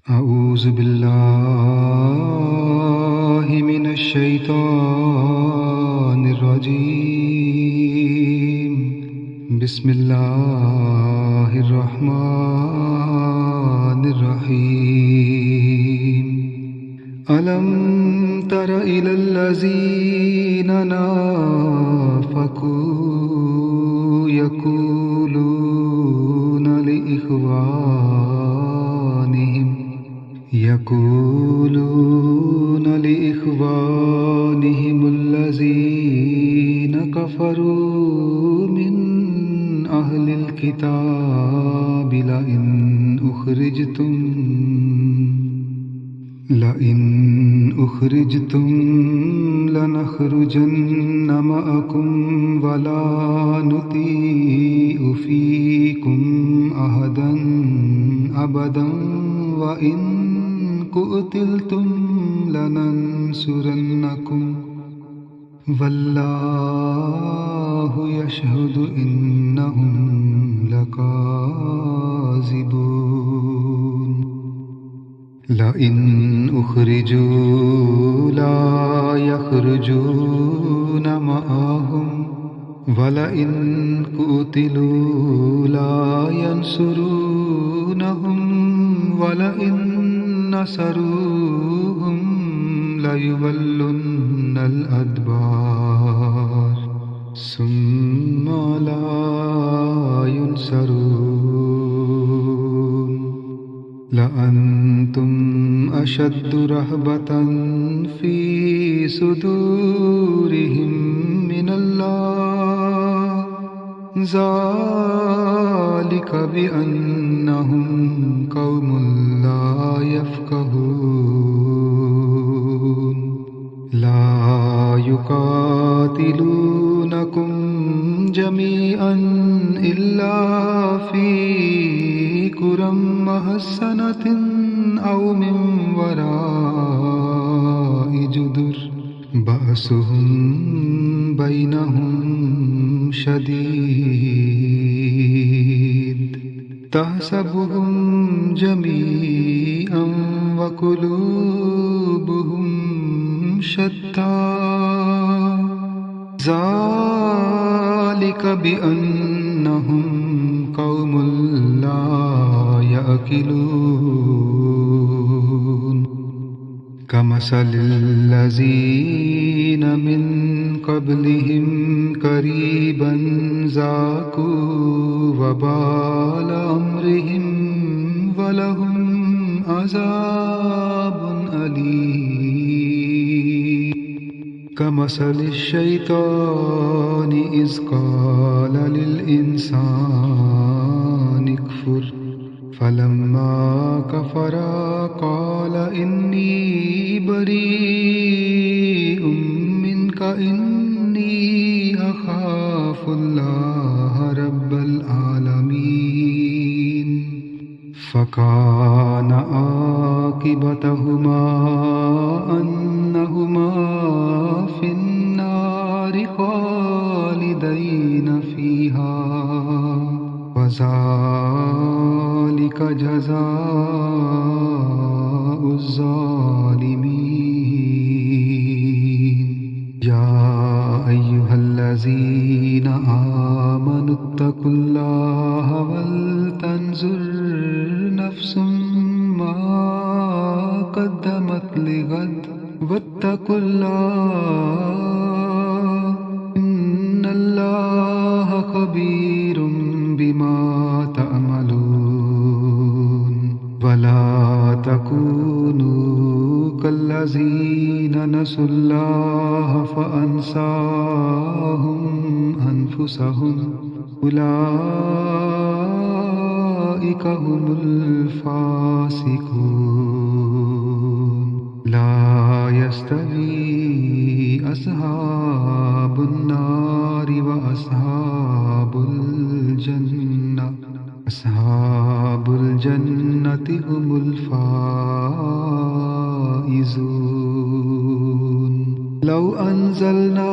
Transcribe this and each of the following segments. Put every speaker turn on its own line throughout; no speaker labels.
أعوذ بالله من الشيطان الرجيم. بسم الله الرحمن الرحيم. ألم تر إلى الذين نافقوا يقولون لإخوانهم الذين كفروا من أهل الكتاب لئن أخرجتم لنخرجن معكم ولا نطيع فيكم أحدا أبدا وإن قتلتم لننصرنكم والله يشهد إنهم لكاذبون. لئن أخرجوا لا يخرجون معهم ولئن قتلوا لا ينصرونهم ولئن نصروهم ليولن الأدبار ثم لا ينصرون. لأنتم أشد رهبة في صدورهم من الله ذلك بأنهم قوم لا يفقهون. لا يقاتلونكم جميعا إلا في قرى محصنة أو من وراء جدر بأسهم بينهم شديد تحسبهم جميعا وقلوبهم شتى ذلك بأنهم قوم لا يأكلون. كمثل الذين من قبلهم قريبا ذاقوا وبال أمرهم ولهم عذاب أليم. كمثل الشيطان إذ قال للإنسان اكفر فلما كفر قال إني بريء منك إني أخاف الله رب العالمين. فكان عاقبتهما أنهما في النار خالدين فيها وذلك جزاء الظالمين. يا أيها الذين آمنوا اتقوا الله ولتنظر نفس ما قدمت لغد واتقوا الله إن الله خبير بما تعملون. ولا تكونوا كالذين نسوا الله فأنساهم أنفسهم أولئك هم الفاسقون. لا يستوي أصحاب النار وأصحاب الجنة هم الفائزون. لو أنزلنا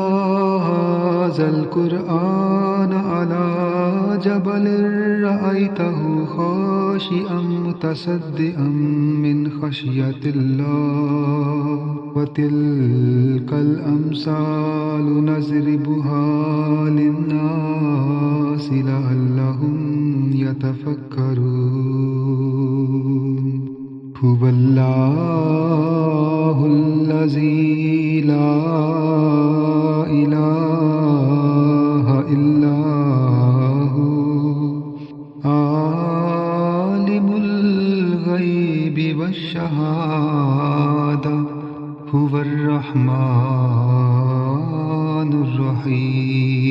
هذا القرآن على جبل رأيته خاشعا متصدعا من خشية الله وتلك الأمثال نضربها للناس لعلهم يتفكرون هو الله الذي لا إله إلا هو عالم الغيب والشهادة هو الرحمن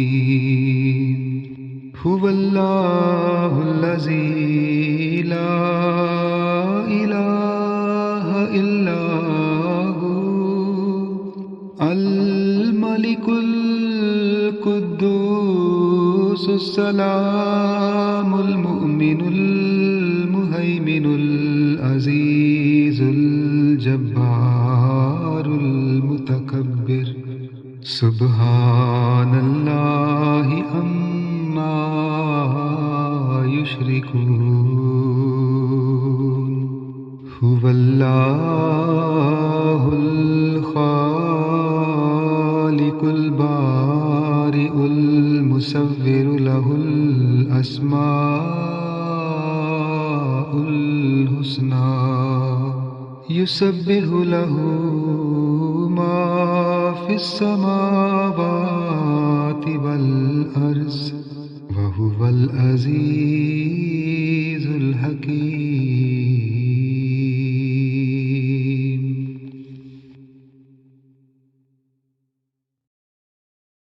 الرحيم هو الله الذي لا إله إلا هو الملك القدوس السلام المؤمن المهيمن العزيز الجبار المتكبر سبحان الله عما يشركون هو الله الخالق البارئ المصور له الأسماء الحسنى يسبح له ما في السماوات والأرض وهو العزيز الحكيم